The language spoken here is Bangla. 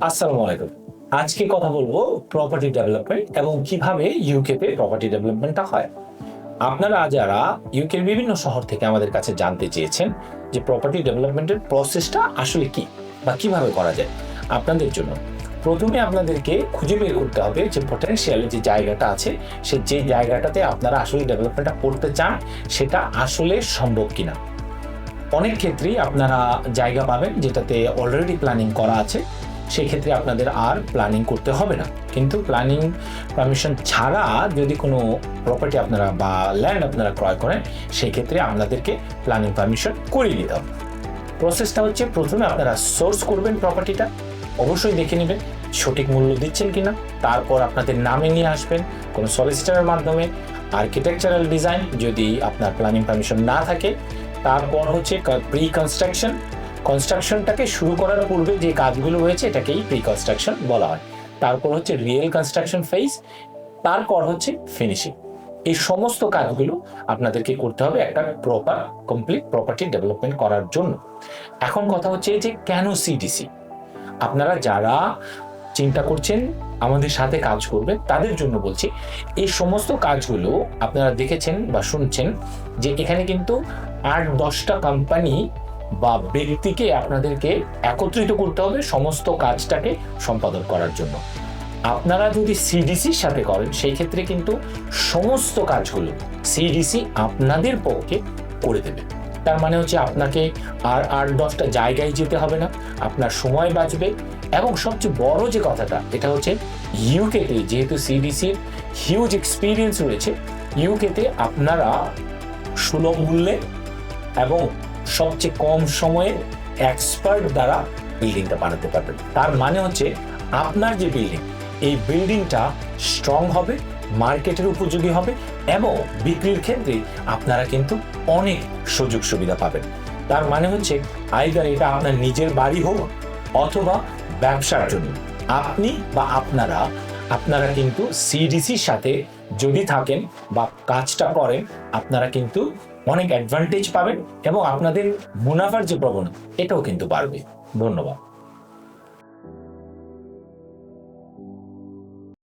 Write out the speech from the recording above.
আসসালামু আলাইকুম। আজকে কথা বলবো প্রপার্টি ডেভেলপমেন্ট এবং কিভাবে ইউকেতে প্রপার্টি ডেভেলপমেন্টটা হয়। আপনারা যারা ইউকের বিভিন্ন শহর থেকে আমাদের কাছে জানতে চেয়েছেন যে প্রপার্টি ডেভেলপমেন্টের প্রসেসটা আসলে কি বা কিভাবে করা যায়, আপনাদের জন্য প্রথমে আপনাদেরকে খুঁজে বের করতে হবে যে পটেনশিয়াল যে জায়গাটা আছে, সে যে জায়গাটাতে আপনারা আসলে ডেভেলপমেন্টটা করতে চান সেটা আসলে সম্ভব কিনা। অনেক ক্ষেত্রেই আপনারা জায়গা পাবেন যেটাতে অলরেডি প্ল্যানিং করা আছে, সেই ক্ষেত্রে আপনাদের আর প্ল্যানিং করতে হবে না। কিন্তু প্ল্যানিং পারমিশন ছাড়া যদি কোনো প্রপার্টি আপনারা বা ল্যান্ড আপনারা ক্রয় করেন, সেই ক্ষেত্রে আপনাদেরকে প্ল্যানিং পারমিশন করিয়ে দিতে হবে। প্রসেসটা হচ্ছে, প্রথমে আপনারা সোর্স করবেন প্রপার্টিটা, অবশ্যই দেখে নেবেন সঠিক মূল্য দিচ্ছেন কিনা। তারপর আপনাদের নামে নিয়ে আসবেন কোনো সলিসিটরের মাধ্যমে, আর্কিটেকচারাল ডিজাইন যদি আপনার প্ল্যানিং পারমিশন না থাকে। তারপর হচ্ছে প্রি কনস্ট্রাকশন, কনস্ট্রাকশনটাকে শুরু করার পূর্বে যে কাজগুলো রয়েছে এটাকেই প্রি কনস্ট্রাকশন বলা হয়। তারপর হচ্ছে রিয়েল কনস্ট্রাকশন ফেজ, তারপর হচ্ছে ফিনিশিং। এই সমস্ত কাজগুলো আপনাদেরকে করতে হবে একটা প্রপার কমপ্লিট প্রপার্টি ডেভেলপমেন্ট করার জন্য। এখন কথা হচ্ছে যে কেন সিডিসি? আপনারা যারা চিন্তা করছেন আমাদের সাথে কাজ করবে তাদের জন্য বলছি, এই সমস্ত কাজগুলো আপনারা দেখেছেন বা শুনছেন যে এখানে কিন্তু 8-10টা কোম্পানি বা ব্যক্তিকে আপনাদেরকে একত্রিত করতে হবে সমস্ত কাজটাকে সম্পাদন করার জন্য। আপনারা যদি সিডিসির সাথে করেন সেই ক্ষেত্রে কিন্তু সমস্ত কাজগুলো সিডিসি আপনাদের পক্ষে করে দেবে। তার মানে হচ্ছে আপনাকে আর 8-10টা জায়গায় যেতে হবে না, আপনার সময় বাঁচবে। এবং সবচেয়ে বড় যে কথাটা, এটা হচ্ছে ইউকেতে যেহেতু সিডিসির হিউজ এক্সপিরিয়েন্স রয়েছে, ইউকেতে আপনারা সুলভ মূল্যে এবং সবচেয়ে কম সময়ে এক্সপার্ট দ্বারা বিল্ডিংটা বানাতে পারবেন। তার মানে হচ্ছে আপনার যে বিল্ডিং, এই বিল্ডিংটা স্ট্রং হবে, মার্কেটের উপযোগী হবে এবং বিক্রির ক্ষেত্রে আপনারা কিন্তু অনেক সুযোগ সুবিধা পাবেন। তার মানে হচ্ছে আইদার এটা আপনার নিজের বাড়ি হোক অথবা ব্যবসার জন্য, আপনি বা আপনারা কিন্তু সিডিসির সাথে যদি থাকেন বা কাজটা করেন, আপনারা কিন্তু অনেক অ্যাডভান্টেজ পাবেন এবং আপনাদের মুনাফার যে প্রবণতা এটাও কিন্তু বাড়বে। ধন্যবাদ।